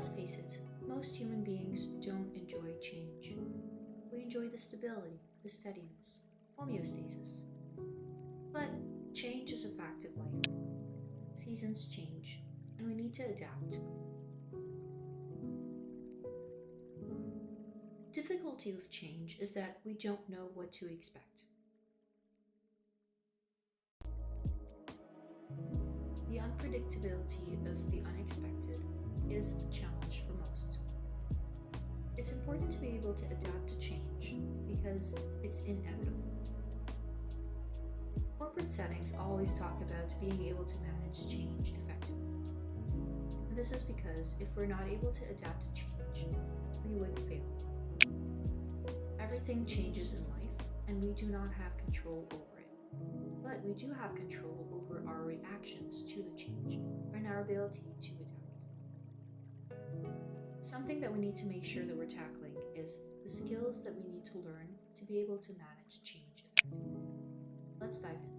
Let's face it, most human beings don't enjoy change. We enjoy the stability, the steadiness, homeostasis. But change is a fact of life. Seasons change, and we need to adapt. Difficulty with change is that we don't know what to expect. The unpredictability of the unexpected is a challenge for most. It's important to be able to adapt to change because it's inevitable. Corporate settings always talk about being able to manage change effectively. And this is because if we're not able to adapt to change, we would fail. Everything changes in life, and we do not have control over it. But we do have control over our reactions to the change and our ability to adapt. Something that we need to make sure that we're tackling is the skills that we need to learn to be able to manage change effectively. Let's dive in.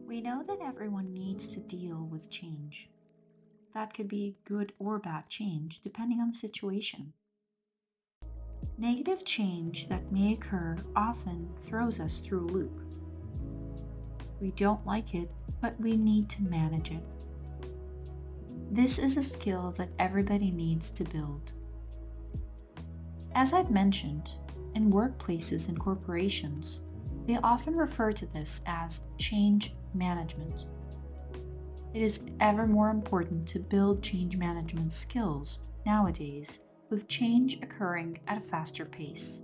We know that everyone needs to deal with change. That could be good or bad change, depending on the situation. Negative change that may occur often throws us through a loop. We don't like it, but we need to manage it. This is a skill that everybody needs to build. As I've mentioned, in workplaces and corporations, they often refer to this as change management. It is ever more important to build change management skills nowadays, with change occurring at a faster pace.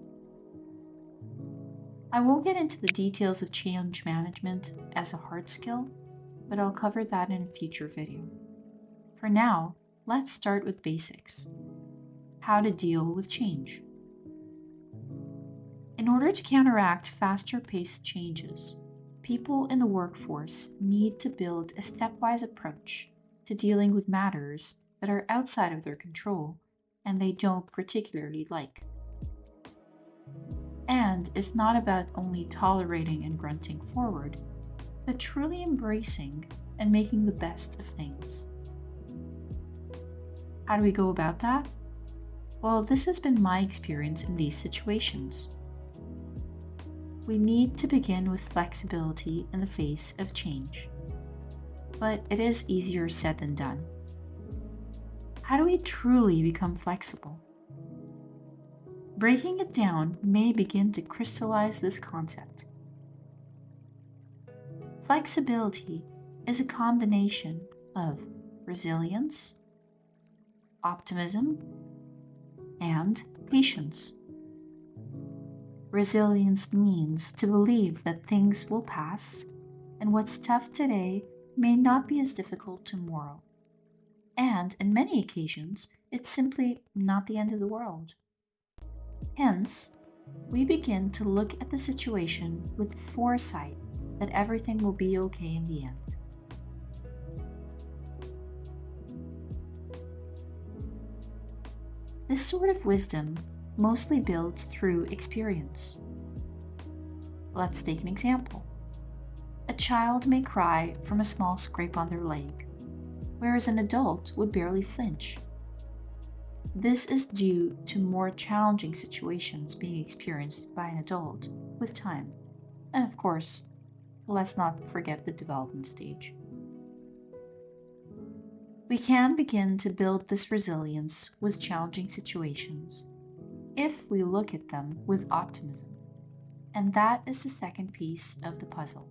I won't get into the details of change management as a hard skill, but I'll cover that in a future video. For now, let's start with basics. How to deal with change. In order to counteract faster-paced changes, people in the workforce need to build a stepwise approach to dealing with matters that are outside of their control and they don't particularly like. And it's not about only tolerating and grunting forward, but truly embracing and making the best of things. How do we go about that? Well, this has been my experience in these situations. We need to begin with flexibility in the face of change. But it is easier said than done. How do we truly become flexible? Breaking it down may begin to crystallize this concept. Flexibility is a combination of resilience, optimism, and patience. Resilience means to believe that things will pass, and what's tough today may not be as difficult tomorrow. And in many occasions, it's simply not the end of the world. Hence, we begin to look at the situation with foresight that everything will be okay in the end. This sort of wisdom mostly builds through experience. Let's take an example. A child may cry from a small scrape on their leg, whereas an adult would barely flinch. This is due to more challenging situations being experienced by an adult with time. And of course, let's not forget the development stage. We can begin to build this resilience with challenging situations if we look at them with optimism. And that is the second piece of the puzzle.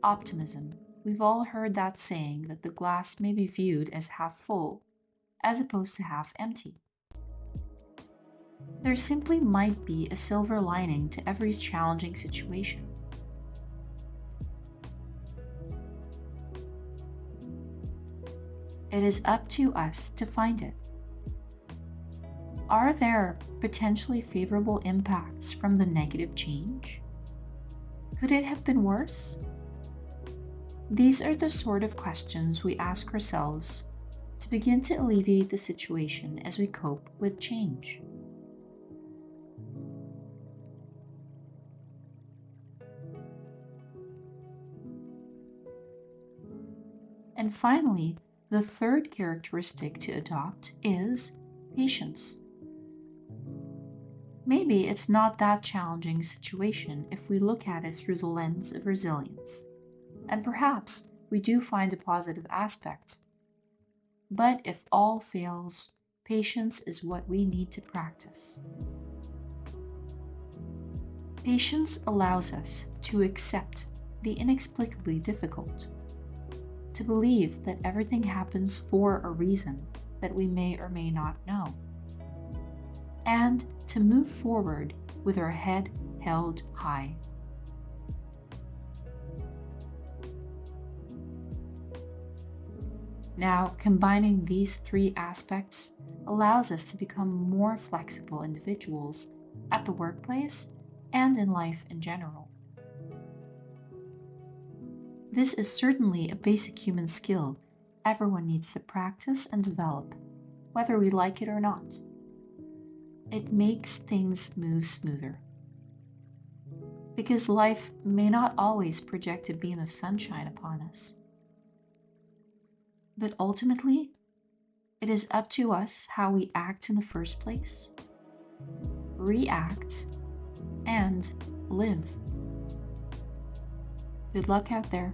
Optimism. We've all heard that saying that the glass may be viewed as half full as opposed to half empty. There simply might be a silver lining to every challenging situation. It is up to us to find it. Are there potentially favorable impacts from the negative change? Could it have been worse? These are the sort of questions we ask ourselves to begin to alleviate the situation as we cope with change. And finally, the third characteristic to adopt is patience. Maybe it's not that challenging situation if we look at it through the lens of resilience. And perhaps we do find a positive aspect. But if all fails, patience is what we need to practice. Patience allows us to accept the inexplicably difficult, to believe that everything happens for a reason that we may or may not know, and to move forward with our head held high. Now, combining these three aspects allows us to become more flexible individuals at the workplace and in life in general. This is certainly a basic human skill everyone needs to practice and develop, whether we like it or not. It makes things move smoother. Because life may not always project a beam of sunshine upon us. But ultimately, it is up to us how we act in the first place, react, and live. Good luck out there.